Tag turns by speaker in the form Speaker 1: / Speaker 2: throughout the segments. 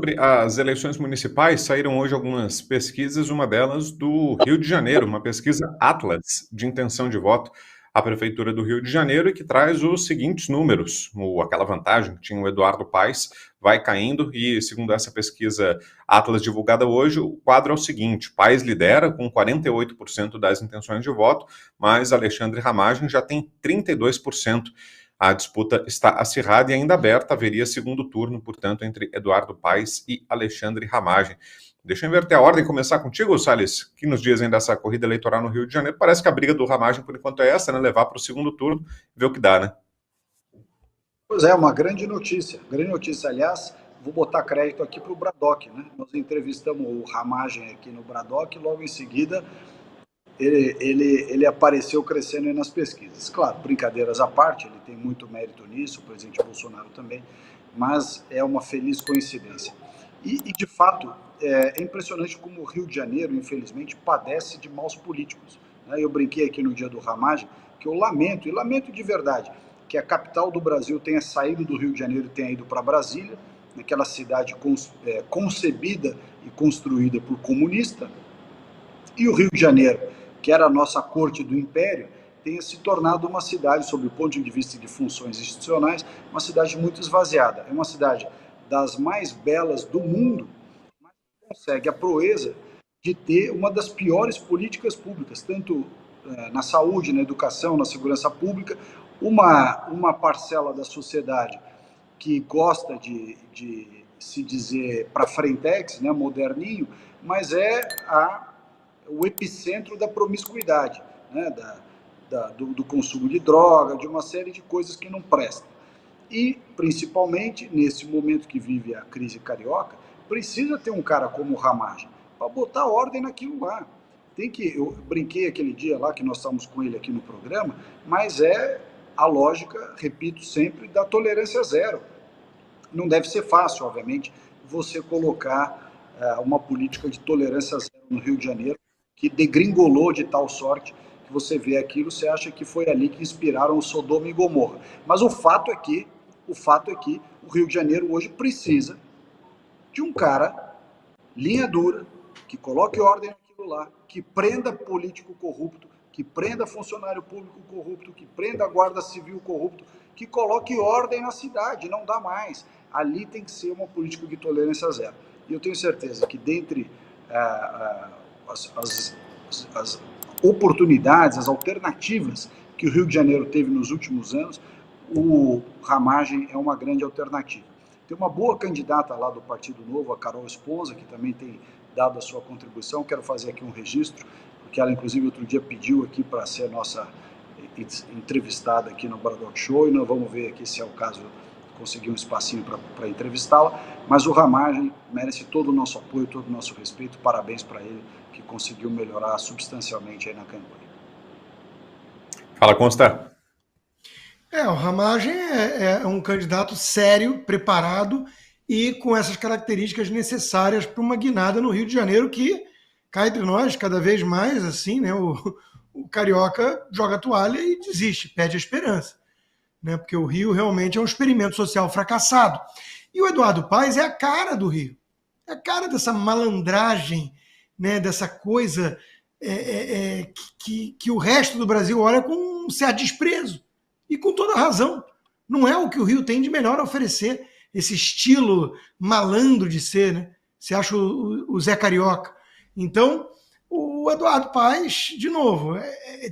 Speaker 1: Sobre as eleições municipais, saíram hoje algumas pesquisas, uma delas do Rio de Janeiro, uma pesquisa Atlas de intenção de voto à Prefeitura do Rio de Janeiro e que traz os seguintes números. Aquela vantagem que tinha o Eduardo Paes vai caindo e, segundo essa pesquisa Atlas divulgada hoje, o quadro é o seguinte: Paes lidera com 48% das intenções de voto, mas Alexandre Ramagem já tem 32%. A disputa está acirrada e ainda aberta, haveria segundo turno, portanto, entre Eduardo Paes e Alexandre Ramagem. Deixa eu inverter a ordem e começar contigo, Salles, que nos dizem dessa corrida eleitoral no Rio de Janeiro. Parece que a briga do Ramagem, por enquanto, é essa, né? Levar para o segundo turno e ver o que dá, né?
Speaker 2: Pois é, uma grande notícia. Grande notícia, aliás, vou botar crédito aqui para o Braddock, né? Nós entrevistamos o Ramagem aqui no Braddock e logo em seguida ele apareceu crescendo aí nas pesquisas. Claro, brincadeiras à parte, ele tem muito mérito nisso, o presidente Bolsonaro também, mas é uma feliz coincidência. E de fato, é impressionante como o Rio de Janeiro, infelizmente, padece de maus políticos. Né? Eu brinquei aqui no dia do Ramagem que eu lamento, e lamento de verdade, que a capital do Brasil tenha saído do Rio de Janeiro e tenha ido para Brasília, naquela cidade concebida e construída por comunista, e o Rio de Janeiro, que era a nossa corte do império, tenha se tornado uma cidade, sob o ponto de vista de funções institucionais, uma cidade muito esvaziada. É uma cidade das mais belas do mundo, mas consegue a proeza de ter uma das piores políticas públicas, tanto na saúde, na educação, na segurança pública, uma parcela da sociedade que gosta de se dizer para frentex, né, moderninho, mas é o epicentro da promiscuidade, né, do consumo de droga, de uma série de coisas que não prestam. E, principalmente, nesse momento que vive a crise carioca, precisa ter um cara como o Ramagem para botar ordem naquilo lá. Eu brinquei aquele dia lá que nós estávamos com ele aqui no programa, mas é a lógica, repito sempre, da tolerância zero. Não deve ser fácil, obviamente, você colocar uma política de tolerância zero no Rio de Janeiro, que degringolou de tal sorte que você vê aquilo, você acha que foi ali que inspiraram o Sodoma e Gomorra. Mas o fato é que o Rio de Janeiro hoje precisa de um cara linha dura, que coloque ordem naquilo lá, que prenda político corrupto, que prenda funcionário público corrupto, que prenda guarda civil corrupto, que coloque ordem na cidade, não dá mais. Ali tem que ser uma política de tolerância zero. E eu tenho certeza que dentre as oportunidades, as alternativas que o Rio de Janeiro teve nos últimos anos, o Ramagem é uma grande alternativa. Tem uma boa candidata lá do Partido Novo, a Carol Esponza, que também tem dado a sua contribuição. Quero fazer aqui um registro, porque ela, inclusive, outro dia pediu aqui para ser nossa entrevistada aqui no Braddock Show, e nós vamos ver aqui se é o caso conseguir um espacinho para entrevistá-la. Mas o Ramagem merece todo o nosso apoio, todo o nosso respeito. Parabéns para ele, que conseguiu melhorar substancialmente aí na campanha.
Speaker 1: Fala, Consta.
Speaker 3: O Ramagem é um candidato sério, preparado e com essas características necessárias para uma guinada no Rio de Janeiro que, cá entre nós, cada vez mais, assim, né, o carioca joga a toalha e desiste, perde a esperança. Né, porque o Rio realmente é um experimento social fracassado. E o Eduardo Paes é a cara do Rio. É a cara dessa malandragem, né, dessa coisa que o resto do Brasil olha com um certo desprezo. E com toda razão. Não é o que o Rio tem de melhor a oferecer, esse estilo malandro de ser, né? Você acha o Zé Carioca. Então, o Eduardo Paes, de novo,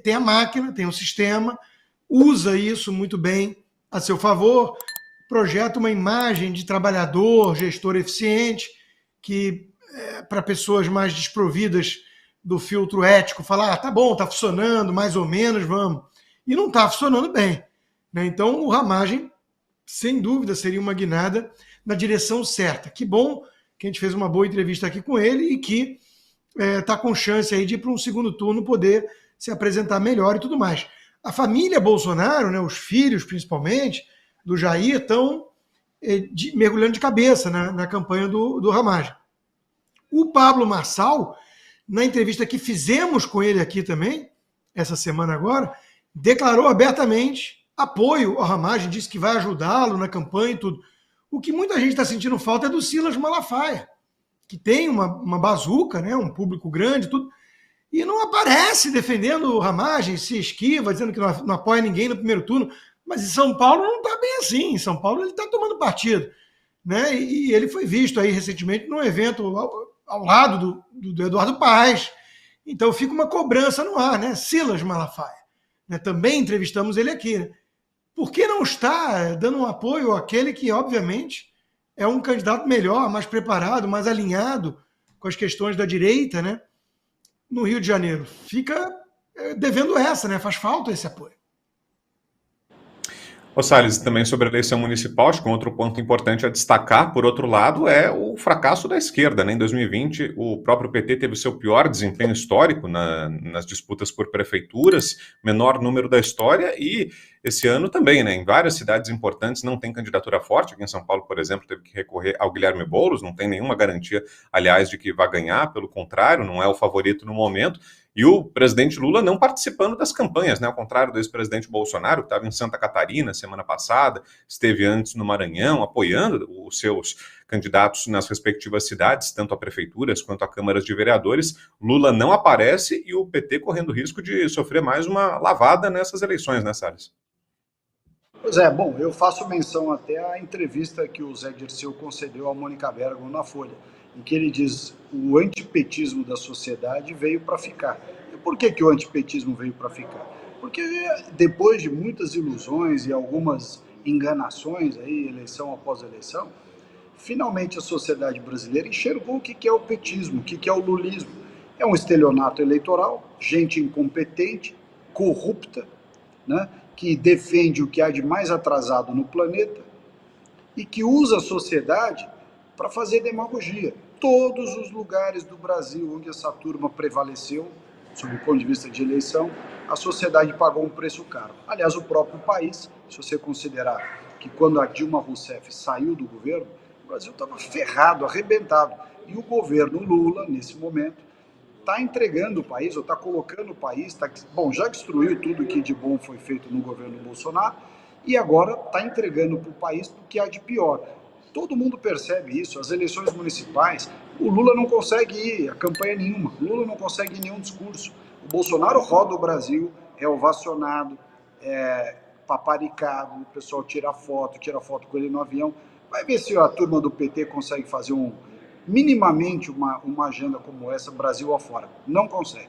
Speaker 3: tem a máquina, tem o sistema, usa isso muito bem a seu favor, projeta uma imagem de trabalhador, gestor eficiente, que para pessoas mais desprovidas do filtro ético, fala, tá bom, tá funcionando, mais ou menos, vamos. E não está funcionando bem. Né? Então, o Ramagem, sem dúvida, seria uma guinada na direção certa. Que bom que a gente fez uma boa entrevista aqui com ele e que está com chance aí de ir para um segundo turno poder se apresentar melhor e tudo mais. A família Bolsonaro, né, os filhos principalmente, do Jair, estão mergulhando de cabeça na campanha do Ramagem. O Pablo Marçal, na entrevista que fizemos com ele aqui também, essa semana agora, declarou abertamente apoio ao Ramagem, disse que vai ajudá-lo na campanha e tudo. O que muita gente está sentindo falta é do Silas Malafaia, que tem uma bazuca, né, um público grande, tudo, e não aparece defendendo o Ramagem, se esquiva, dizendo que não apoia ninguém no primeiro turno. Mas em São Paulo não está bem assim. Em São Paulo ele está tomando partido, né? E ele foi visto aí recentemente num evento ao lado do Eduardo Paes. Então fica uma cobrança no ar, né? Silas Malafaia, né? Também entrevistamos ele aqui, né? Por que não está dando um apoio àquele que, obviamente, é um candidato melhor, mais preparado, mais alinhado com as questões da direita, né? No Rio de Janeiro? Fica devendo essa, né? Faz falta esse apoio.
Speaker 1: Ô Salles, também sobre a eleição municipal, acho que um outro ponto importante a destacar, por outro lado, é o fracasso da esquerda, né? Em 2020, o próprio PT teve o seu pior desempenho histórico nas disputas por prefeituras, menor número da história, e esse ano também, né? Em várias cidades importantes não tem candidatura forte. Aqui em São Paulo, por exemplo, teve que recorrer ao Guilherme Boulos, não tem nenhuma garantia, aliás, de que vai ganhar, pelo contrário, não é o favorito no momento. E o presidente Lula não participando das campanhas, né? Ao contrário do ex-presidente Bolsonaro, que estava em Santa Catarina semana passada, esteve antes no Maranhão, apoiando os seus candidatos nas respectivas cidades, tanto a prefeituras quanto a câmaras de vereadores. Lula não aparece e o PT correndo risco de sofrer mais uma lavada nessas eleições, né, Salles?
Speaker 2: Pois é, bom, eu faço menção até à entrevista que o Zé Dirceu concedeu à Mônica Bergamo na Folha, em que ele diz o antipetismo da sociedade veio para ficar. E por que o antipetismo veio para ficar? Porque depois de muitas ilusões e algumas enganações, aí, eleição após eleição, finalmente a sociedade brasileira enxergou o que é o petismo, o que é o lulismo. É um estelionato eleitoral, gente incompetente, corrupta, né, que defende o que há de mais atrasado no planeta e que usa a sociedade para fazer demagogia. Todos os lugares do Brasil onde essa turma prevaleceu, sob o ponto de vista de eleição, a sociedade pagou um preço caro. Aliás, o próprio país, se você considerar que quando a Dilma Rousseff saiu do governo, o Brasil estava ferrado, arrebentado. E o governo Lula, nesse momento, está entregando o país, ou está colocando o país, já destruiu tudo que de bom foi feito no governo Bolsonaro, e agora está entregando para o país o que há de pior. Todo mundo percebe isso. As eleições municipais, o Lula não consegue ir a campanha nenhuma, o Lula não consegue ir nenhum discurso. O Bolsonaro roda o Brasil, é ovacionado, é paparicado, o pessoal tira foto com ele no avião. Vai ver se a turma do PT consegue fazer minimamente uma agenda como essa, Brasil afora. Não consegue.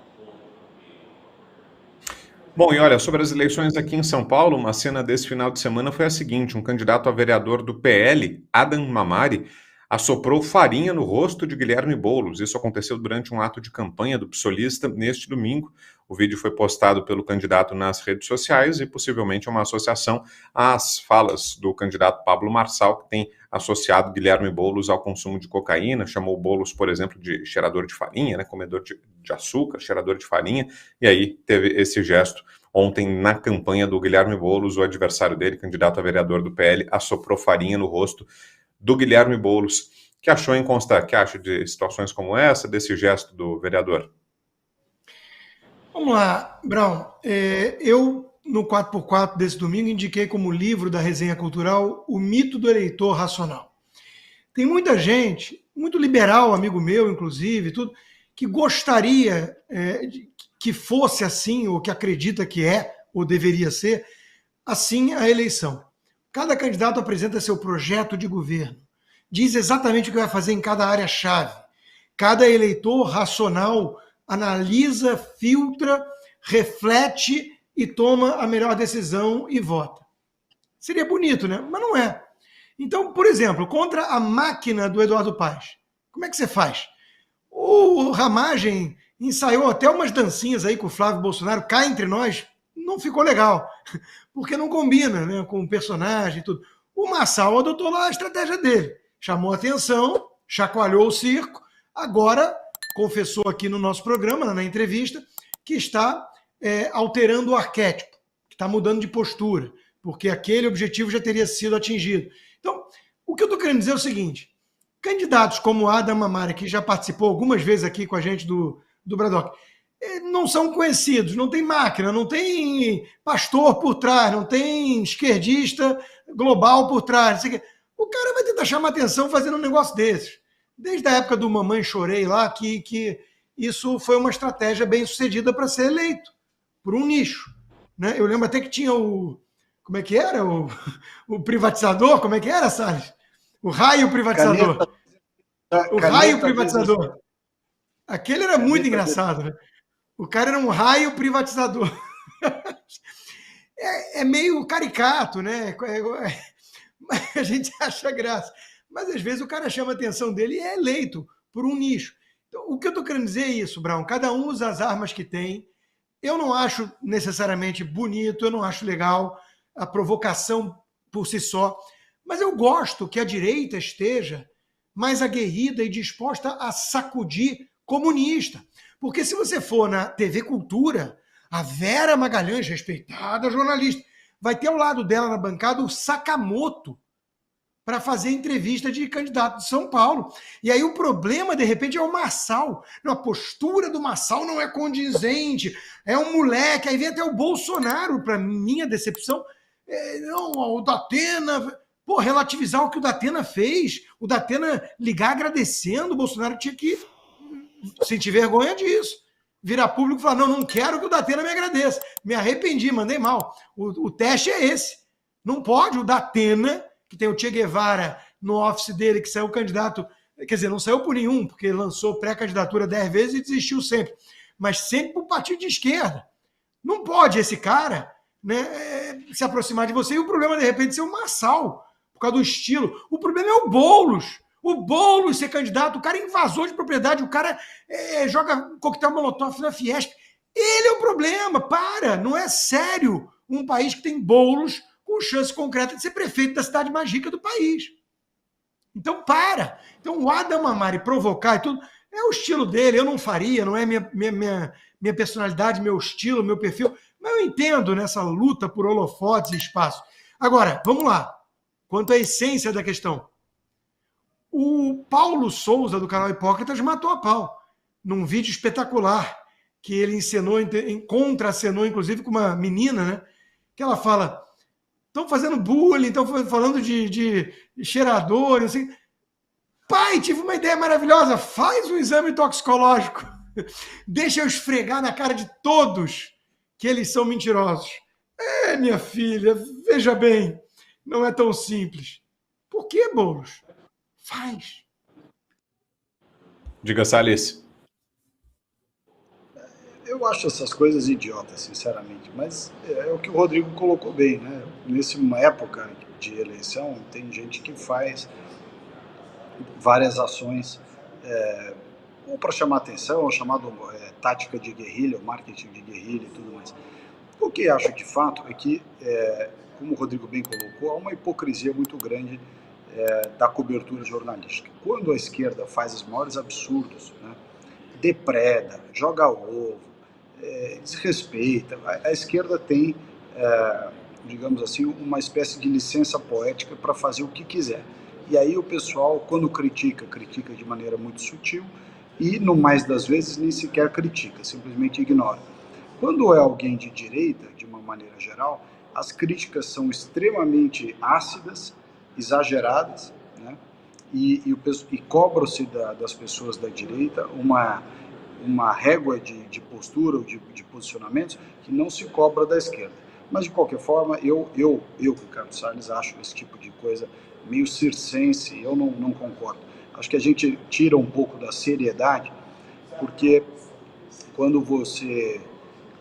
Speaker 1: Bom, e olha, sobre as eleições aqui em São Paulo, uma cena desse final de semana foi a seguinte: um candidato a vereador do PL, Adam Mamari, assoprou farinha no rosto de Guilherme Boulos. Isso aconteceu durante um ato de campanha do psolista neste domingo. O vídeo foi postado pelo candidato nas redes sociais e possivelmente é uma associação às falas do candidato Pablo Marçal, que tem associado Guilherme Boulos ao consumo de cocaína, chamou Boulos, por exemplo, de cheirador de farinha, né, comedor de açúcar, cheirador de farinha, e aí teve esse gesto. Ontem, na campanha do Guilherme Boulos, o adversário dele, candidato a vereador do PL, assoprou farinha no rosto do Guilherme Boulos. Que achou em constar? Que acha de situações como essa, desse gesto do vereador?
Speaker 3: Vamos lá, Brown. Eu, no 4x4 desse domingo, indiquei como livro da resenha cultural O Mito do Eleitor Racional. Tem muita gente, muito liberal, amigo meu, inclusive, tudo, que gostaria que fosse assim, ou que acredita que é, ou deveria ser, assim a eleição. Cada candidato apresenta seu projeto de governo, diz exatamente o que vai fazer em cada área-chave. Cada eleitor racional analisa, filtra, reflete e toma a melhor decisão e vota. Seria bonito, né? Mas não é. Então, por exemplo, contra a máquina do Eduardo Paes, como é que você faz? O Ramagem ensaiou até umas dancinhas aí com o Flávio Bolsonaro, cá entre nós, não ficou legal, porque não combina, né, com o personagem e tudo. O Marçal adotou lá a estratégia dele, chamou a atenção, chacoalhou o circo, agora confessou aqui no nosso programa, na entrevista, que está alterando o arquétipo, que está mudando de postura, porque aquele objetivo já teria sido atingido. Então, o que eu estou querendo dizer é o seguinte: candidatos como Adam Mamari, que já participou algumas vezes aqui com a gente do Braddock, não são conhecidos, não tem máquina, não tem pastor por trás, não tem esquerdista global por trás. Não sei o quê. O cara vai tentar chamar atenção fazendo um negócio desses. Desde a época do Mamãe Chorei lá, que isso foi uma estratégia bem sucedida para ser eleito, por um nicho. Né? Eu lembro até que tinha o. Como é que era? O privatizador? Como é que era, Salles? O raio privatizador. O raio privatizador. Aquele era muito engraçado, né? O cara era um raio privatizador. É meio caricato, né? A gente acha graça. Mas às vezes o cara chama a atenção dele e é eleito por um nicho. Então, o que eu estou querendo dizer é isso, Brown. Cada um usa as armas que tem. Eu não acho necessariamente bonito, eu não acho legal a provocação por si só, mas eu gosto que a direita esteja mais aguerrida e disposta a sacudir comunista. Porque se você for na TV Cultura, a Vera Magalhães, respeitada jornalista, vai ter ao lado dela na bancada o Sakamoto para fazer entrevista de candidato de São Paulo. E aí o problema, de repente, é o Marçal. Não, a postura do Marçal não é condizente, é um moleque. Aí vem até o Bolsonaro, para minha decepção. Não, o Datena... Pô, relativizar o que o Datena fez, o Datena ligar agradecendo, o Bolsonaro tinha que sentir vergonha disso. Virar público e falar, não quero que o Datena me agradeça. Me arrependi, mandei mal. O teste é esse. Não pode o Datena, que tem o Che Guevara no office dele, que saiu candidato, quer dizer, não saiu por nenhum, porque lançou pré-candidatura 10 vezes e desistiu sempre, mas sempre para o partido de esquerda. Não pode esse cara, né, se aproximar de você, e o problema, de repente, ser o Marçal, por causa do estilo. O problema é o Boulos. O Boulos ser candidato, o cara é invasor de propriedade, o cara joga coquetel molotov na Fiesp. Ele é o problema, não é sério um país que tem Boulos com chance concreta de ser prefeito da cidade mais rica do país. Então, Então, o Adam Amari provocar e tudo, é o estilo dele, eu não faria, não é minha personalidade, meu estilo, meu perfil, mas eu entendo nessa luta por holofotes e espaço. Agora, vamos lá. Quanto à essência da questão. O Paulo Souza, do canal Hipócritas, matou a pau num vídeo espetacular que ele contracenou, inclusive, com uma menina, né? Que ela fala, estão fazendo bullying, estão falando de cheirador, assim. Pai, tive uma ideia maravilhosa, faz um exame toxicológico. Deixa eu esfregar na cara de todos que eles são mentirosos. Minha filha, veja bem, não é tão simples. Por que, Boulos? Faz.
Speaker 1: Diga, Salles.
Speaker 2: Eu acho essas coisas idiotas, sinceramente, mas é o que o Rodrigo colocou bem, né? Nessa época de eleição, tem gente que faz várias ações ou para chamar atenção, ou chamado tática de guerrilha, ou marketing de guerrilha e tudo mais. O que acho de fato é que, como o Rodrigo bem colocou, há uma hipocrisia muito grande da cobertura jornalística. Quando a esquerda faz os maiores absurdos, né, depreda, joga ovo, desrespeita, a esquerda tem, digamos assim, uma espécie de licença poética para fazer o que quiser. E aí o pessoal, quando critica de maneira muito sutil e, no mais das vezes, nem sequer critica, simplesmente ignora. Quando é alguém de direita, de uma maneira geral, as críticas são extremamente ácidas, exageradas, né? e cobra-se das pessoas da direita uma régua de postura ou de posicionamentos que não se cobra da esquerda. Mas, de qualquer forma, eu Ricardo Salles, acho esse tipo de coisa meio circense, eu não concordo. Acho que a gente tira um pouco da seriedade, porque quando você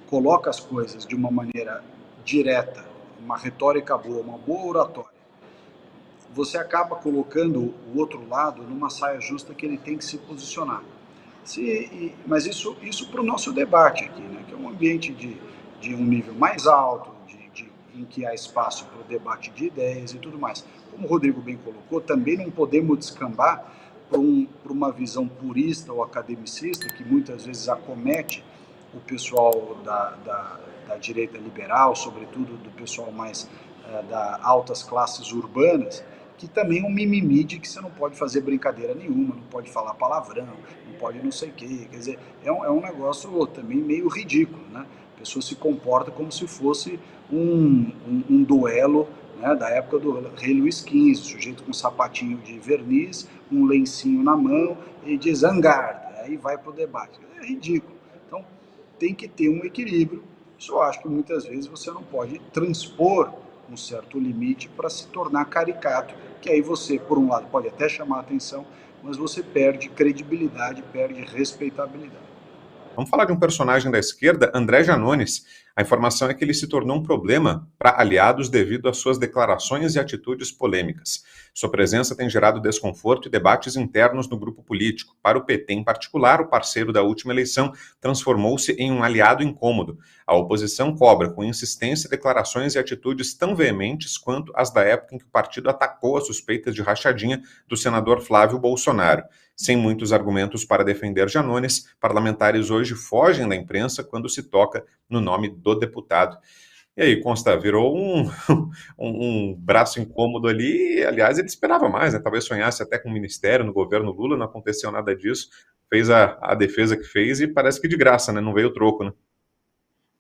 Speaker 2: coloca as coisas de uma maneira direta, uma retórica boa, uma boa oratória, você acaba colocando o outro lado numa saia justa que ele tem que se posicionar. Mas isso para o nosso debate aqui, né, que é um ambiente de um nível mais alto, em que há espaço para o debate de ideias e tudo mais. Como o Rodrigo bem colocou, também não podemos descambar para uma visão purista ou academicista, que muitas vezes acomete o pessoal da direita liberal, sobretudo do pessoal mais das altas classes urbanas, que também é um mimimi de que você não pode fazer brincadeira nenhuma, não pode falar palavrão, não pode não sei o quê. Quer dizer, é um negócio também meio ridículo, né? A pessoa se comporta como se fosse um duelo né, da época do rei Luís XV, sujeito com um sapatinho de verniz, um lencinho na mão e diz "Angard", aí vai para o debate. É ridículo. Então, tem que ter um equilíbrio. Isso eu acho que muitas vezes você não pode transpor um certo limite para se tornar caricato, que aí você, por um lado, pode até chamar a atenção, mas você perde credibilidade, perde respeitabilidade.
Speaker 1: Vamos falar de um personagem da esquerda, André Janones. A informação é que ele se tornou um problema para aliados devido às suas declarações e atitudes polêmicas. Sua presença tem gerado desconforto e debates internos no grupo político. Para o PT, em particular, o parceiro da última eleição transformou-se em um aliado incômodo. A oposição cobra com insistência declarações e atitudes tão veementes quanto as da época em que o partido atacou as suspeitas de rachadinha do senador Flávio Bolsonaro. Sem muitos argumentos para defender Janones, parlamentares hoje fogem da imprensa quando se toca no nome do deputado. E aí, Consta, virou um braço incômodo ali. Aliás, ele esperava mais, né? Talvez sonhasse até com o ministério no governo Lula, não aconteceu nada disso. Fez a defesa que fez e parece que de graça, né? Não veio troco, né?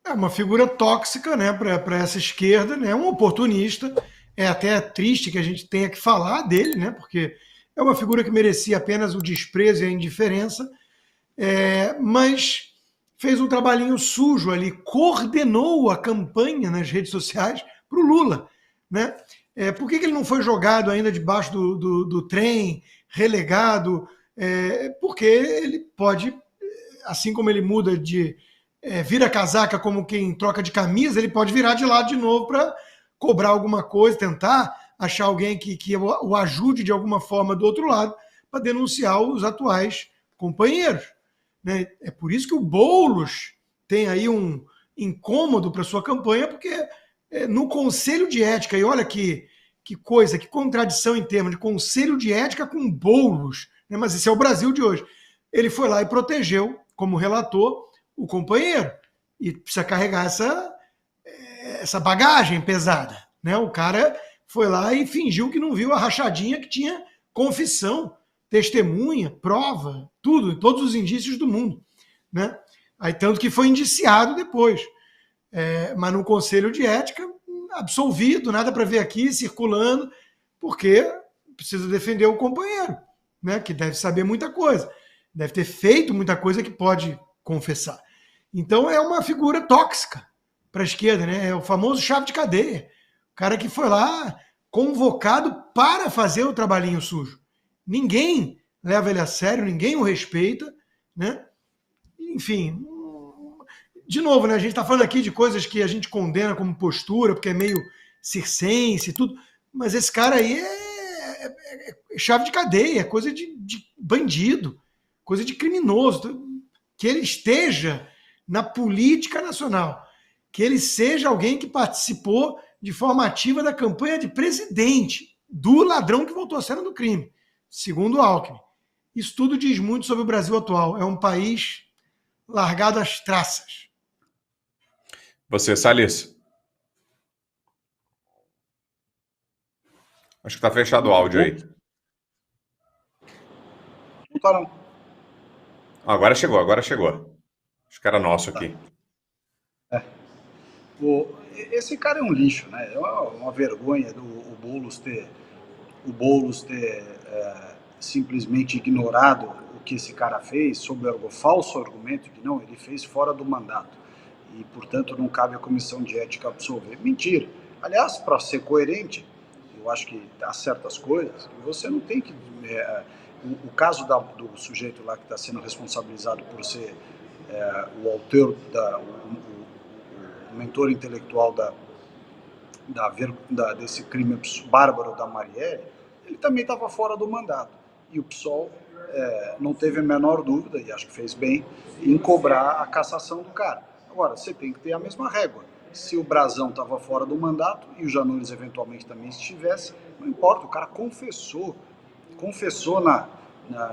Speaker 3: É uma figura tóxica, né, para essa esquerda, né? Um oportunista. É até triste que a gente tenha que falar dele, né? Porque é uma figura que merecia apenas o desprezo e a indiferença, mas fez um trabalhinho sujo ali, coordenou a campanha nas redes sociais para o Lula, né? Por que ele não foi jogado ainda debaixo do trem, relegado? Porque ele pode, assim como ele muda de vira casaca como quem troca de camisa, ele pode virar de lado de novo para cobrar alguma coisa, tentar achar alguém que o ajude de alguma forma do outro lado para denunciar os atuais companheiros, né? É por isso que o Boulos tem aí um incômodo para sua campanha, porque no Conselho de Ética, e olha que coisa, que contradição em termos de Conselho de Ética com Boulos, né? Mas esse é o Brasil de hoje. Ele foi lá e protegeu, como relator, o companheiro, e precisa carregar essa bagagem pesada, né? O cara foi lá e fingiu que não viu a rachadinha, que tinha confissão, testemunha, prova, tudo, todos os indícios do mundo, né? Aí tanto que foi indiciado depois, mas no Conselho de Ética, absolvido, nada para ver aqui, circulando, porque precisa defender o companheiro, né? Que deve saber muita coisa, deve ter feito muita coisa que pode confessar. Então é uma figura tóxica para a esquerda, né? É o famoso chave de cadeia. O cara que foi lá convocado para fazer o trabalhinho sujo. Ninguém leva ele a sério, ninguém o respeita, né? Enfim, de novo, né? A gente está falando aqui de coisas que a gente condena como postura, porque é meio circense e tudo, mas esse cara aí é chave de cadeia, é coisa de bandido, coisa de criminoso. Que ele esteja na política nacional, que ele seja alguém que participou de forma ativa da campanha de presidente do ladrão que voltou à cena do crime, segundo Alckmin. Isso tudo diz muito sobre o Brasil atual. É um país largado às traças.
Speaker 1: Você, Salles? Acho que está fechado o áudio aí.
Speaker 2: Não está não.
Speaker 1: Agora chegou. Acho que era nosso aqui.
Speaker 2: Esse cara é um lixo, né? É uma vergonha o Boulos ter simplesmente ignorado o que esse cara fez sob o falso argumento que não, ele fez fora do mandato e, portanto, não cabe à comissão de ética absolver. Mentira. Aliás, para ser coerente, eu acho que há certas coisas que você não tem que... o caso do sujeito lá que está sendo responsabilizado por ser o autor, o mentor intelectual desse crime bárbaro da Marielle, ele também estava fora do mandato. E o PSOL não teve a menor dúvida, e acho que fez bem, em cobrar a cassação do cara. Agora, você tem que ter a mesma régua. Se o Brazão estava fora do mandato e o Janones eventualmente também estivesse, não importa, o cara confessou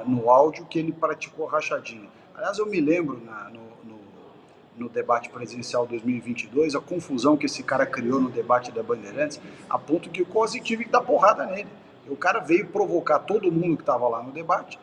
Speaker 2: no áudio que ele praticou rachadinha. Aliás, eu me lembro no debate presidencial 2022, a confusão que esse cara criou no debate da Bandeirantes, a ponto que eu quase tive que dar porrada nele. O cara veio provocar todo mundo que estava lá no debate.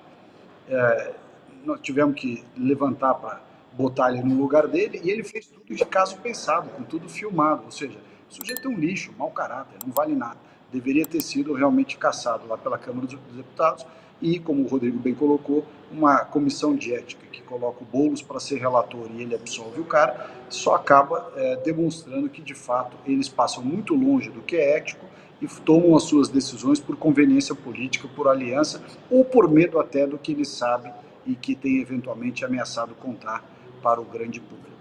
Speaker 2: Nós tivemos que levantar para botar ele no lugar dele, e ele fez tudo de caso pensado, com tudo filmado. Ou seja, O sujeito é um lixo, mau caráter, não vale nada. Deveria ter sido realmente cassado lá pela Câmara dos Deputados e, como o Rodrigo bem colocou, uma comissão de ética que coloca o Boulos para ser relator e ele absolve o cara, só acaba demonstrando que, de fato, eles passam muito longe do que é ético e tomam as suas decisões por conveniência política, por aliança ou por medo até do que eles sabem e que tem eventualmente ameaçado contar para o grande público.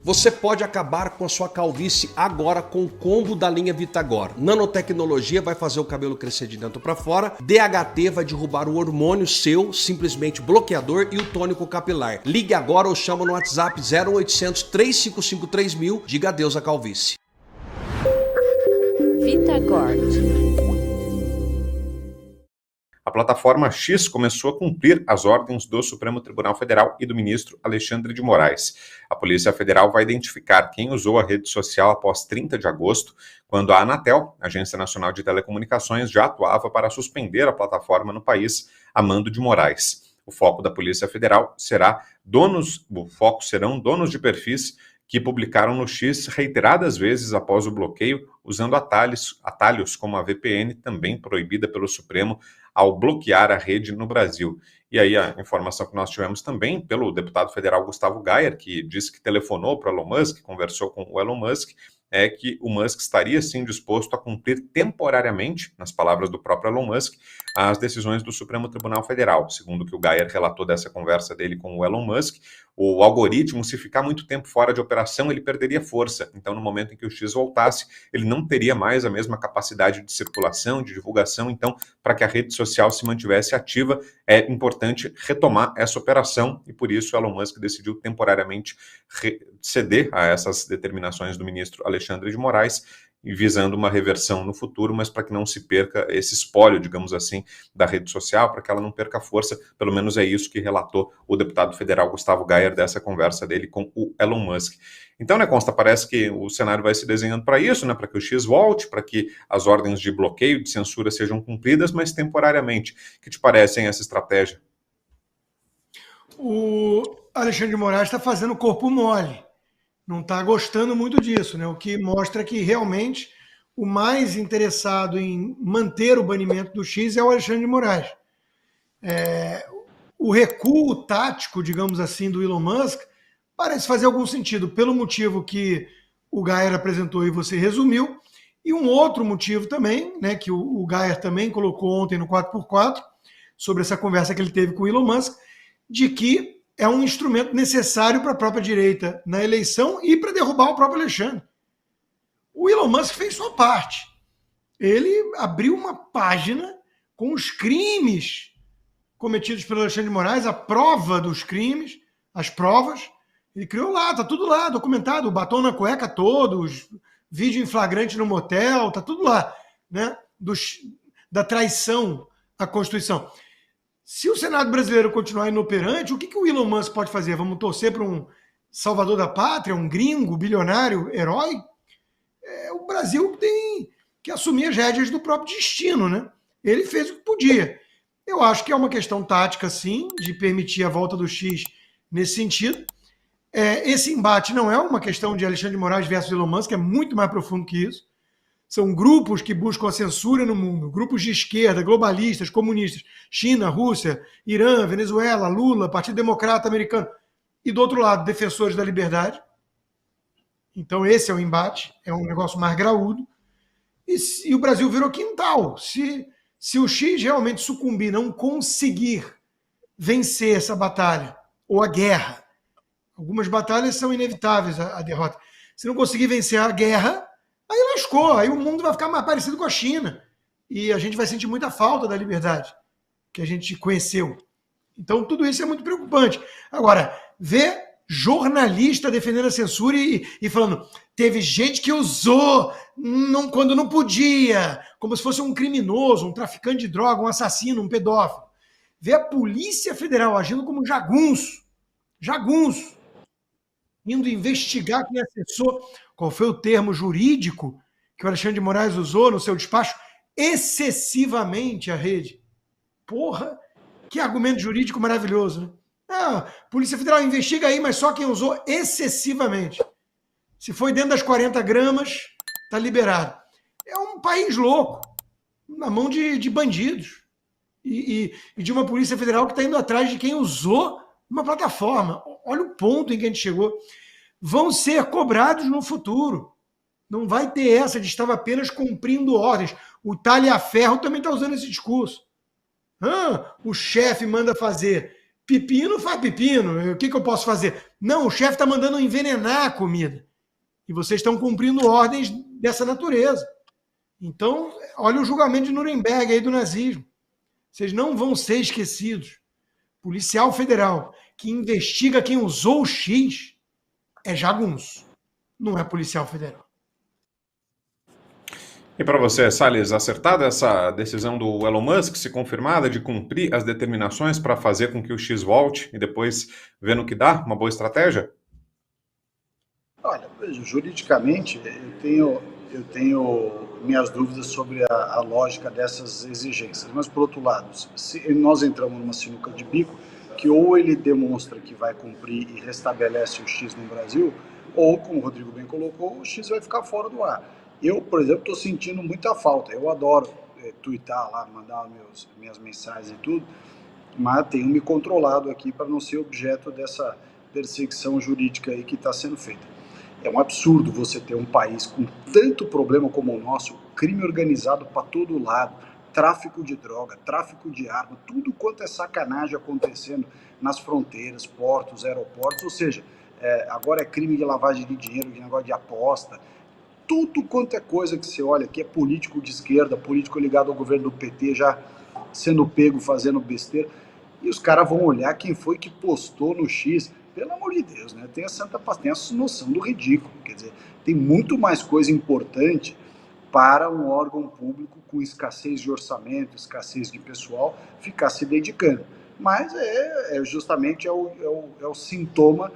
Speaker 4: Você pode acabar com a sua calvície agora com o combo da linha Vitagor. Nanotecnologia vai fazer o cabelo crescer de dentro para fora, DHT vai derrubar o hormônio seu, simplesmente bloqueador, e o tônico capilar. Ligue agora ou chama no WhatsApp 0800 355 3000, diga adeus à calvície.
Speaker 5: Vitagor.
Speaker 1: A plataforma X começou a cumprir as ordens do Supremo Tribunal Federal e do ministro Alexandre de Moraes. A Polícia Federal vai identificar quem usou a rede social após 30 de agosto, quando a Anatel, Agência Nacional de Telecomunicações, já atuava para suspender a plataforma no país a mando de Moraes. O foco da Polícia Federal serão donos de perfis que publicaram no X reiteradas vezes após o bloqueio, usando atalhos como a VPN, também proibida pelo Supremo, ao bloquear a rede no Brasil. E aí a informação que nós tivemos também pelo deputado federal Gustavo Gayer, que disse que telefonou para o Elon Musk, conversou com o Elon Musk, é que o Musk estaria sim disposto a cumprir temporariamente, nas palavras do próprio Elon Musk, as decisões do Supremo Tribunal Federal. Segundo o que o Gayer relatou dessa conversa dele com o Elon Musk, o algoritmo, se ficar muito tempo fora de operação, ele perderia força. Então, no momento em que o X voltasse, ele não teria mais a mesma capacidade de circulação, de divulgação. Então, para que a rede social se mantivesse ativa, é importante retomar essa operação e, por isso, o Elon Musk decidiu temporariamente ceder a essas determinações do ministro Alexandre de Moraes, visando uma reversão no futuro, mas para que não se perca esse espólio, digamos assim, da rede social, para que ela não perca força. Pelo menos é isso que relatou o deputado federal Gustavo Gayer dessa conversa dele com o Elon Musk. Então, né, Consta, parece que o cenário vai se desenhando para isso, né, para que o X volte, para que as ordens de bloqueio, de censura sejam cumpridas, mas temporariamente. O que te parece, hein, essa estratégia?
Speaker 3: O Alexandre de Moraes está fazendo corpo mole. Não está gostando muito disso, né? O que mostra que realmente o mais interessado em manter o banimento do X é o Alexandre de Moraes. O recuo tático, digamos assim, do Elon Musk parece fazer algum sentido, pelo motivo que o Gayer apresentou e você resumiu, e um outro motivo também, né, que o Gayer também colocou ontem no 4x4, sobre essa conversa que ele teve com o Elon Musk, de que é um instrumento necessário para a própria direita na eleição e para derrubar o próprio Alexandre. O Elon Musk fez sua parte. Ele abriu uma página com os crimes cometidos pelo Alexandre de Moraes, a prova dos crimes, as provas. Ele criou lá, tá tudo lá, documentado, o batom na cueca todo, vídeo em flagrante no motel, tá tudo lá, né? Da traição à Constituição. Se o Senado brasileiro continuar inoperante, o que o Elon Musk pode fazer? Vamos torcer para um salvador da pátria, um gringo, bilionário, herói? O Brasil tem que assumir as rédeas do próprio destino, né? Ele fez o que podia. Eu acho que é uma questão tática, sim, de permitir a volta do X nesse sentido. Esse embate não é uma questão de Alexandre de Moraes versus Elon Musk, é muito mais profundo que isso. São grupos que buscam a censura no mundo, grupos de esquerda, globalistas, comunistas, China, Rússia, Irã, Venezuela, Lula, Partido Democrata Americano, e do outro lado, defensores da liberdade. Então esse é o embate, é um negócio mais graúdo, e o Brasil virou quintal. Se o X realmente sucumbir, não conseguir vencer essa batalha, ou a guerra, algumas batalhas são inevitáveis, a derrota. Se não conseguir vencer a guerra, aí lascou, aí o mundo vai ficar mais parecido com a China. E a gente vai sentir muita falta da liberdade que a gente conheceu. Então, tudo isso é muito preocupante. Agora, ver jornalista defendendo a censura e falando, teve gente que usou quando não podia, como se fosse um criminoso, um traficante de droga, um assassino, um pedófilo. Ver a Polícia Federal agindo como jagunço, indo investigar quem acessou, qual foi o termo jurídico que o Alexandre de Moraes usou no seu despacho, excessivamente a rede. Porra, que argumento jurídico maravilhoso, né? Polícia Federal investiga aí, mas só quem usou excessivamente. Se foi dentro das 40 gramas, está liberado. É um país louco, na mão de bandidos. E de uma Polícia Federal que está indo atrás de quem usou uma plataforma. Olha o ponto em que a gente chegou. Vão ser cobrados no futuro. Não vai ter essa de estava apenas cumprindo ordens. O talha-ferro também está usando esse discurso. O chefe manda fazer pepino, faz pepino. O que eu posso fazer? Não, o chefe está mandando envenenar a comida. E vocês estão cumprindo ordens dessa natureza. Então, olha o julgamento de Nuremberg aí do nazismo. Vocês não vão ser esquecidos. Policial federal que investiga quem usou o X é jagunço, não é policial federal.
Speaker 1: E para você, Salles, acertada essa decisão do Elon Musk, se confirmada, de cumprir as determinações para fazer com que o X volte e depois ver no que dá? Uma boa estratégia?
Speaker 2: Olha, juridicamente, eu tenho minhas dúvidas sobre a lógica dessas exigências. Mas, por outro lado, se nós entramos numa sinuca de bico, que ou ele demonstra que vai cumprir e restabelece o X no Brasil, ou, como o Rodrigo bem colocou, o X vai ficar fora do ar. Eu, por exemplo, estou sentindo muita falta. Eu adoro tuitar lá, mandar minhas mensagens e tudo, mas tenho me controlado aqui para não ser objeto dessa perseguição jurídica aí que está sendo feita. É um absurdo você ter um país com tanto problema como o nosso, crime organizado para todo lado, tráfico de droga, tráfico de arma, tudo quanto é sacanagem acontecendo nas fronteiras, portos, aeroportos, ou seja, agora é crime de lavagem de dinheiro, de negócio de aposta, tudo quanto é coisa que você olha aqui é político de esquerda, político ligado ao governo do PT já sendo pego fazendo besteira, e os caras vão olhar quem foi que postou no X. Pelo amor de Deus, né? Tem essa noção do ridículo. Quer dizer, tem muito mais coisa importante para um órgão público com escassez de orçamento, escassez de pessoal, ficar se dedicando. Mas justamente o sintoma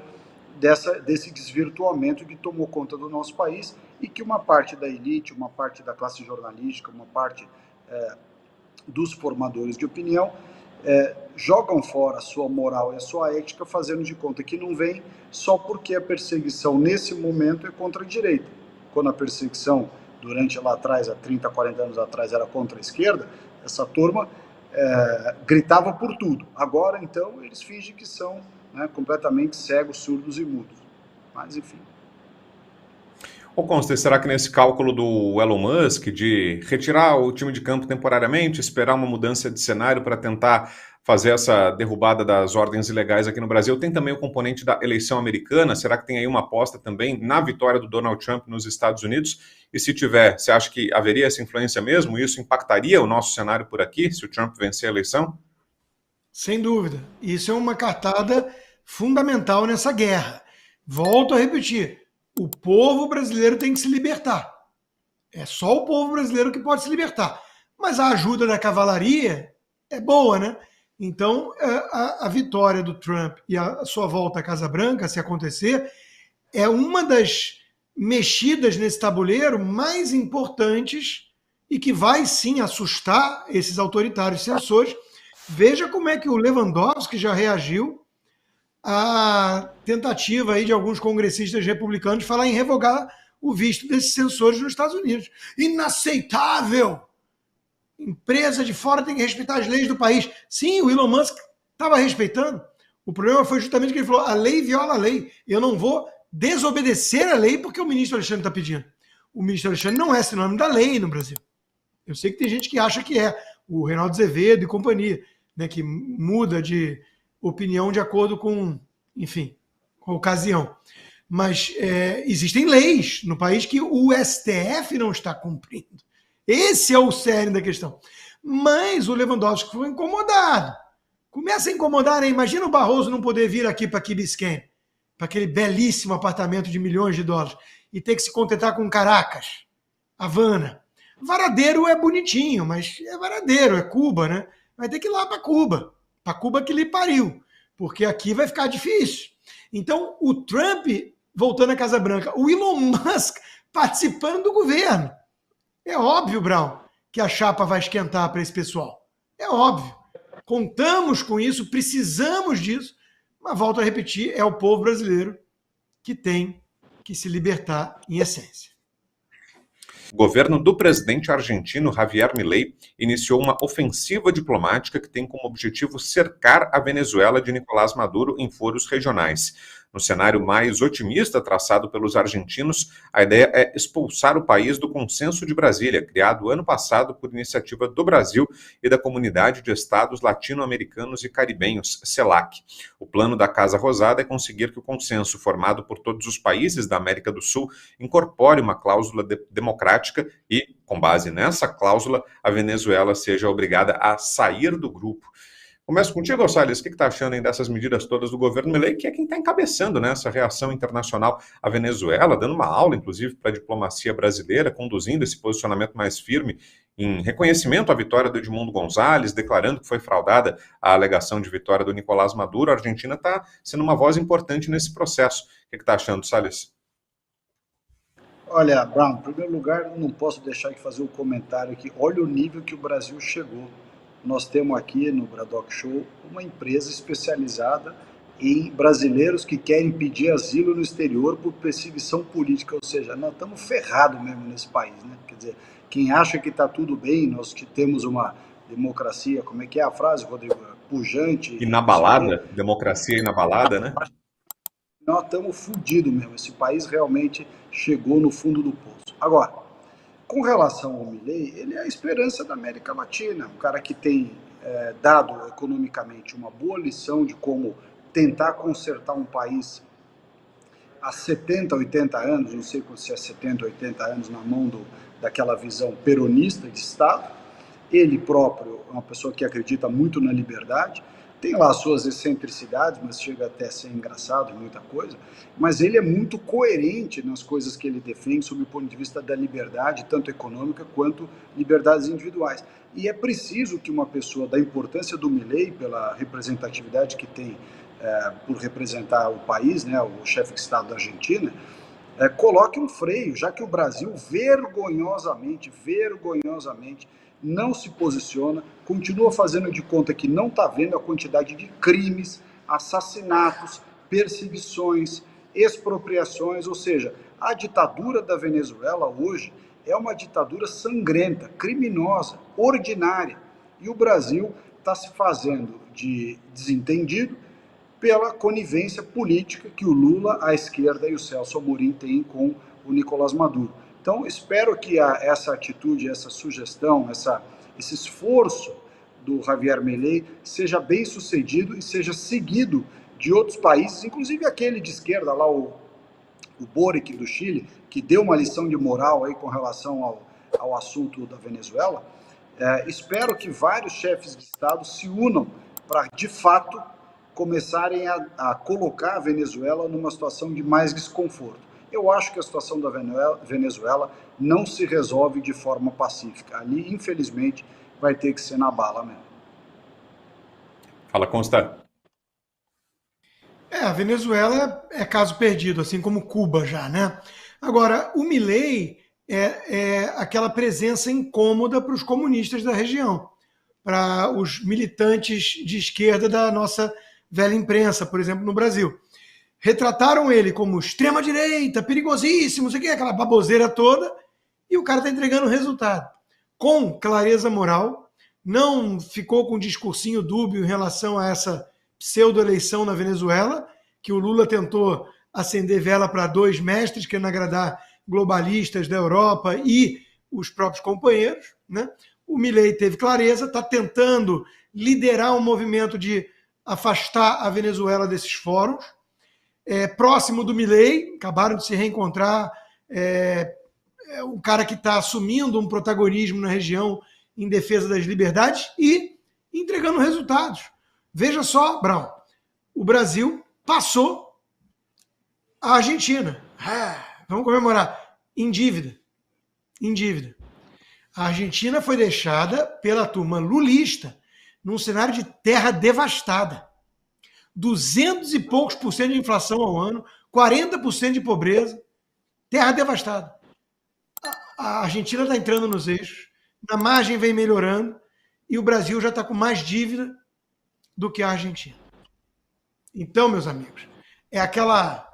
Speaker 2: desse desvirtuamento que tomou conta do nosso país e que uma parte da elite, uma parte da classe jornalística, uma parte dos formadores de opinião jogam fora a sua moral e a sua ética, fazendo de conta que não vem só porque a perseguição nesse momento é contra a direita. Quando a perseguição durante lá atrás, há 30, 40 anos atrás, era contra a esquerda, essa turma gritava por tudo. Agora, então, eles fingem que são completamente cegos, surdos e mudos. Mas, enfim.
Speaker 1: Ô Constance, será que nesse cálculo do Elon Musk de retirar o time de campo temporariamente, esperar uma mudança de cenário para tentar fazer essa derrubada das ordens ilegais aqui no Brasil, tem também o componente da eleição americana? Será que tem aí uma aposta também na vitória do Donald Trump nos Estados Unidos? E se tiver, você acha que haveria essa influência mesmo? Isso impactaria o nosso cenário por aqui, se o Trump vencer a eleição?
Speaker 3: Sem dúvida. Isso é uma cartada fundamental nessa guerra. Volto a repetir. O povo brasileiro tem que se libertar. É só o povo brasileiro que pode se libertar. Mas a ajuda da cavalaria é boa, né? Então, a vitória do Trump e a sua volta à Casa Branca, se acontecer, é uma das mexidas nesse tabuleiro mais importantes e que vai, sim, assustar esses autoritários censores. Veja como é que o Lewandowski já reagiu a tentativa aí de alguns congressistas republicanos de falar em revogar o visto desses censores nos Estados Unidos. Inaceitável! Empresa de fora tem que respeitar as leis do país. Sim, o Elon Musk estava respeitando. O problema foi justamente que ele falou, a lei viola a lei. Eu não vou desobedecer a lei porque o ministro Alexandre está pedindo. O ministro Alexandre não é sinônimo da lei no Brasil. Eu sei que tem gente que acha que é. O Reinaldo Azevedo e companhia, né, que muda de opinião de acordo com, enfim, com a ocasião. Mas existem leis no país que o STF não está cumprindo. Esse é o cerne da questão. Mas o Lewandowski foi incomodado. Começa a incomodar, né? Imagina o Barroso não poder vir aqui para Key Biscayne, para aquele belíssimo apartamento de milhões de dólares, e ter que se contentar com Caracas, Havana. Varadeiro é bonitinho, mas é Varadeiro, é Cuba, né? Vai ter que ir lá para Cuba que lhe pariu, porque aqui vai ficar difícil. Então, o Trump voltando à Casa Branca, o Elon Musk participando do governo. É óbvio, Brown, que a chapa vai esquentar para esse pessoal. É óbvio. Contamos com isso, precisamos disso, mas volto a repetir, é o povo brasileiro que tem que se libertar em essência.
Speaker 1: O governo do presidente argentino Javier Milei iniciou uma ofensiva diplomática que tem como objetivo cercar a Venezuela de Nicolás Maduro em foros regionais. No cenário mais otimista traçado pelos argentinos, a ideia é expulsar o país do Consenso de Brasília, criado ano passado por iniciativa do Brasil e da Comunidade de Estados Latino-Americanos e Caribenhos, CELAC. O plano da Casa Rosada é conseguir que o consenso formado por todos os países da América do Sul incorpore uma cláusula democrática e, com base nessa cláusula, a Venezuela seja obrigada a sair do grupo. Começo contigo, Salles. O que está achando dessas medidas todas do governo Milei, que é quem está encabeçando, né, essa reação internacional à Venezuela, dando uma aula, inclusive, para a diplomacia brasileira, conduzindo esse posicionamento mais firme em reconhecimento à vitória do Edmundo Gonzalez, declarando que foi fraudada a alegação de vitória do Nicolás Maduro. A Argentina está sendo uma voz importante nesse processo. O que está achando, Salles?
Speaker 2: Olha, Brown, em primeiro lugar, não posso deixar de fazer um comentário aqui. Olha o nível que o Brasil chegou. Nós temos aqui no Braddock Show uma empresa especializada em brasileiros que querem pedir asilo no exterior por perseguição política, ou seja, nós estamos ferrados mesmo nesse país, né? Quer dizer, quem acha que está tudo bem, nós que temos uma democracia, como é que é a frase, Rodrigo? Pujante.
Speaker 1: Inabalada, democracia inabalada, né?
Speaker 2: Nós estamos fodidos mesmo, esse país realmente chegou no fundo do poço. Agora, com relação ao Milei, ele é a esperança da América Latina, um cara que tem dado economicamente uma boa lição de como tentar consertar um país há 70, 80 anos, não sei se é 70, 80 anos, na mão daquela visão peronista de Estado. Ele próprio é uma pessoa que acredita muito na liberdade, tem lá suas excentricidades, mas chega até a ser engraçado em muita coisa, mas ele é muito coerente nas coisas que ele defende sob o ponto de vista da liberdade, tanto econômica quanto liberdades individuais. E é preciso que uma pessoa da importância do Milei, pela representatividade que tem por representar o país, né, o chefe de Estado da Argentina, coloque um freio, já que o Brasil vergonhosamente não se posiciona, continua fazendo de conta que não está vendo a quantidade de crimes, assassinatos, perseguições, expropriações, ou seja, a ditadura da Venezuela hoje é uma ditadura sangrenta, criminosa, ordinária, e o Brasil está se fazendo de desentendido pela conivência política que o Lula, a esquerda e o Celso Amorim têm com o Nicolás Maduro. Então, espero que essa atitude, essa sugestão, esse esforço do Javier Milei seja bem sucedido e seja seguido de outros países, inclusive aquele de esquerda lá, o Boric do Chile, que deu uma lição de moral aí com relação ao assunto da Venezuela. Espero que vários chefes de Estado se unam para, de fato, começarem a colocar a Venezuela numa situação de mais desconforto. Eu acho que a situação da Venezuela não se resolve de forma pacífica. Ali, infelizmente, vai ter que ser na bala mesmo.
Speaker 1: Fala, Consta.
Speaker 3: A Venezuela é caso perdido, assim como Cuba já, né? Agora, o Milei é aquela presença incômoda para os comunistas da região, para os militantes de esquerda da nossa velha imprensa, por exemplo, no Brasil. Retrataram ele como extrema-direita, perigosíssimo, não sei o que, aquela baboseira toda, e o cara está entregando o resultado. Com clareza moral, não ficou com um discursinho dúbio em relação a essa pseudo-eleição na Venezuela, que o Lula tentou acender vela para dois mestres, querendo agradar globalistas da Europa e os próprios companheiros, né? O Milei teve clareza, está tentando liderar um movimento de afastar a Venezuela desses fóruns. Próximo do Milei, acabaram de se reencontrar, um cara que está assumindo um protagonismo na região em defesa das liberdades e entregando resultados. Veja só, Brown, o Brasil passou a Argentina. Vamos comemorar. Em dívida. A Argentina foi deixada pela turma lulista num cenário de terra devastada. 200 e poucos % de inflação ao ano, 40% de pobreza, terra devastada. A Argentina está entrando nos eixos, na margem vem melhorando, e o Brasil já está com mais dívida do que a Argentina. Então, meus amigos, é aquela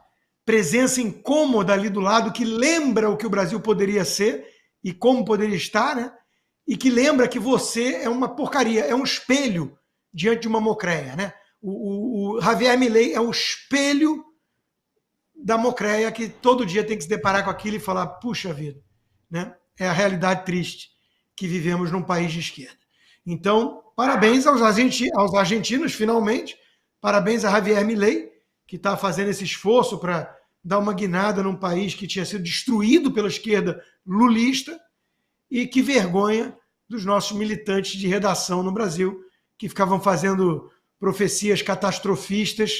Speaker 3: presença incômoda ali do lado, que lembra o que o Brasil poderia ser e como poderia estar, né? E que lembra que você é uma porcaria, é um espelho diante de uma mocreia, né? O Javier Milei é o espelho da mocreia que todo dia tem que se deparar com aquilo e falar, puxa vida, né? É a realidade triste que vivemos num país de esquerda. Então, parabéns aos argentinos, finalmente, parabéns a Javier Milei, que está fazendo esse esforço para dar uma guinada num país que tinha sido destruído pela esquerda lulista, e que vergonha dos nossos militantes de redação no Brasil, que ficavam fazendo profecias catastrofistas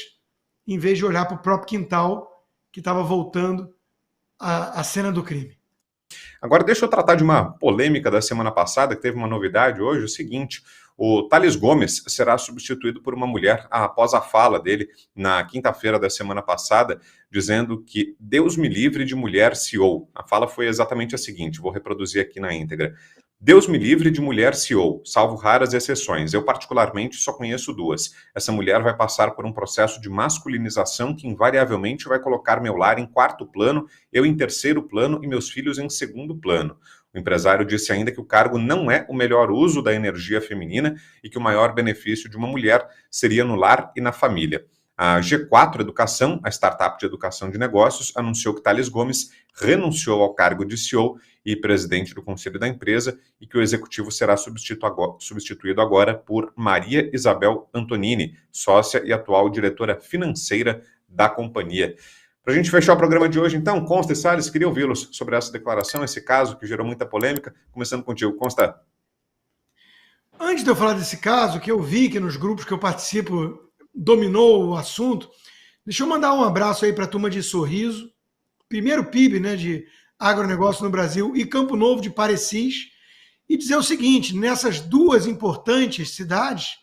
Speaker 3: em vez de olhar para o próprio quintal que estava voltando à cena do crime.
Speaker 1: Agora deixa eu tratar de uma polêmica da semana passada, que teve uma novidade hoje, o seguinte: o Thales Gomes será substituído por uma mulher após a fala dele na quinta-feira da semana passada, dizendo que Deus me livre de mulher CEO. A fala foi exatamente a seguinte, vou reproduzir aqui na íntegra. Deus me livre de mulher CEO, salvo raras exceções. Eu, particularmente, só conheço duas. Essa mulher vai passar por um processo de masculinização que invariavelmente vai colocar meu lar em quarto plano, eu em terceiro plano e meus filhos em segundo plano. O empresário disse ainda que o cargo não é o melhor uso da energia feminina e que o maior benefício de uma mulher seria no lar e na família. A G4 Educação, a startup de educação de negócios, anunciou que Thales Gomes renunciou ao cargo de CEO e presidente do conselho da empresa e que o executivo será substituído agora por Maria Isabel Antonini, sócia e atual diretora financeira da companhia. Para a gente fechar o programa de hoje, então, Consta e Salles, queria ouvi-los sobre essa declaração, esse caso que gerou muita polêmica. Começando contigo, Consta.
Speaker 3: Antes de eu falar desse caso, que eu vi que nos grupos que eu participo dominou o assunto, deixa eu mandar um abraço aí para a turma de Sorriso, primeiro PIB, né, de agronegócio no Brasil, e Campo Novo de Parecis, e dizer o seguinte: nessas duas importantes cidades,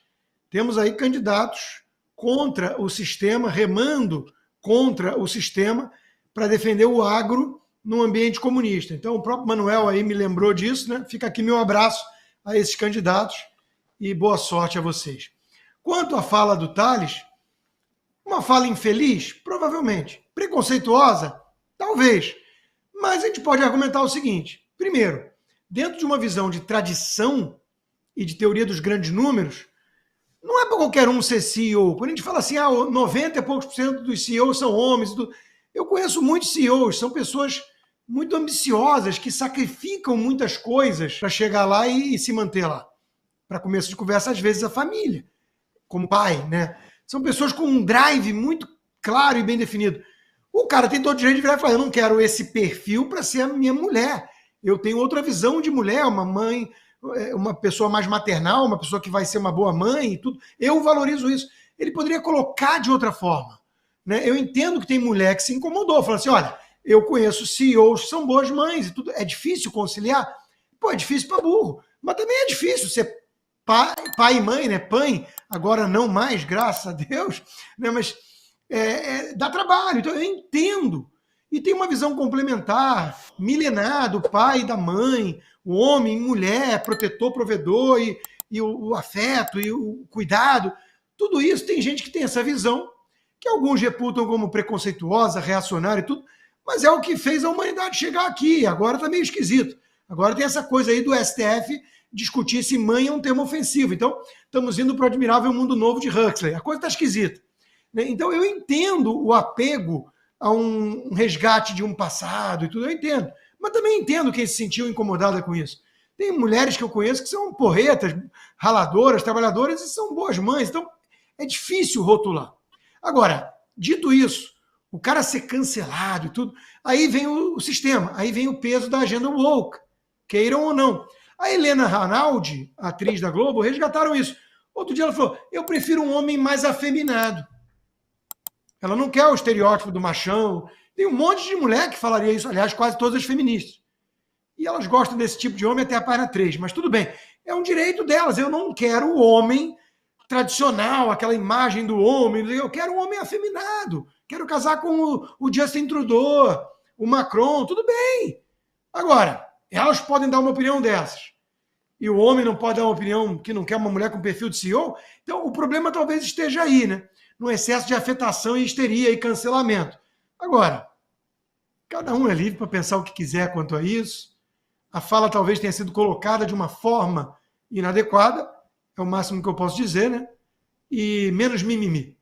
Speaker 3: temos aí candidatos contra o sistema, remando contra o sistema para defender o agro no ambiente comunista. Então, o próprio Manuel aí me lembrou disso, né? Fica aqui meu abraço a esses candidatos e boa sorte a vocês. Quanto à fala do Thales, uma fala infeliz? Provavelmente. Preconceituosa? Talvez. Mas a gente pode argumentar o seguinte: primeiro, dentro de uma visão de tradição e de teoria dos grandes números, não é para qualquer um ser CEO. Quando a gente fala assim, 90 e poucos por cento dos CEOs são homens, eu conheço muitos CEOs, são pessoas muito ambiciosas, que sacrificam muitas coisas para chegar lá e se manter lá. Para começo de conversa, às vezes, a família, como pai, né? São pessoas com um drive muito claro e bem definido. O cara tem todo o direito de virar e falar: eu não quero esse perfil para ser a minha mulher. Eu tenho outra visão de mulher, uma mãe, uma pessoa mais maternal, uma pessoa que vai ser uma boa mãe e tudo. Eu valorizo isso. Ele poderia colocar de outra forma, né? Eu entendo que tem mulher que se incomodou, falando assim: olha, eu conheço CEOs que são boas mães e tudo. É difícil conciliar? Pô, é difícil para burro. Mas também é difícil ser pai e mãe, né? Pai, agora não mais, graças a Deus, né? Mas dá trabalho. Então eu entendo. E tem uma visão complementar, milenar, do pai e da mãe, o homem e mulher, protetor, provedor, e o afeto e o cuidado. Tudo isso tem gente que tem essa visão, que alguns reputam como preconceituosa, reacionária e tudo, mas é o que fez a humanidade chegar aqui. Agora está meio esquisito. Agora tem essa coisa aí do STF discutir se mãe é um termo ofensivo. Então, estamos indo para o admirável mundo novo de Huxley. A coisa está esquisita. Então, eu entendo o apego a um resgate de um passado e tudo, eu entendo. Mas também entendo quem se sentiu incomodada com isso. Tem mulheres que eu conheço que são porretas, raladoras, trabalhadoras e são boas mães. Então, é difícil rotular. Agora, dito isso, o cara ser cancelado e tudo, aí vem o sistema, aí vem o peso da agenda woke, queiram ou não. A Helena Ranaldi, a atriz da Globo, resgataram isso. Outro dia ela falou: eu prefiro um homem mais afeminado. Ela não quer o estereótipo do machão. Tem um monte de mulher que falaria isso, aliás, quase todas as feministas. E elas gostam desse tipo de homem até a página 3, mas tudo bem. É um direito delas. Eu não quero o homem tradicional, aquela imagem do homem. Eu quero um homem afeminado. Quero casar com o Justin Trudeau, o Macron, tudo bem. Agora, elas podem dar uma opinião dessas. E o homem não pode dar uma opinião que não quer uma mulher com perfil de CEO. Então, o problema talvez esteja aí, né? No excesso de afetação e histeria e cancelamento. Agora, cada um é livre para pensar o que quiser quanto a isso. A fala talvez tenha sido colocada de uma forma inadequada, é o máximo que eu posso dizer, né? E menos mimimi.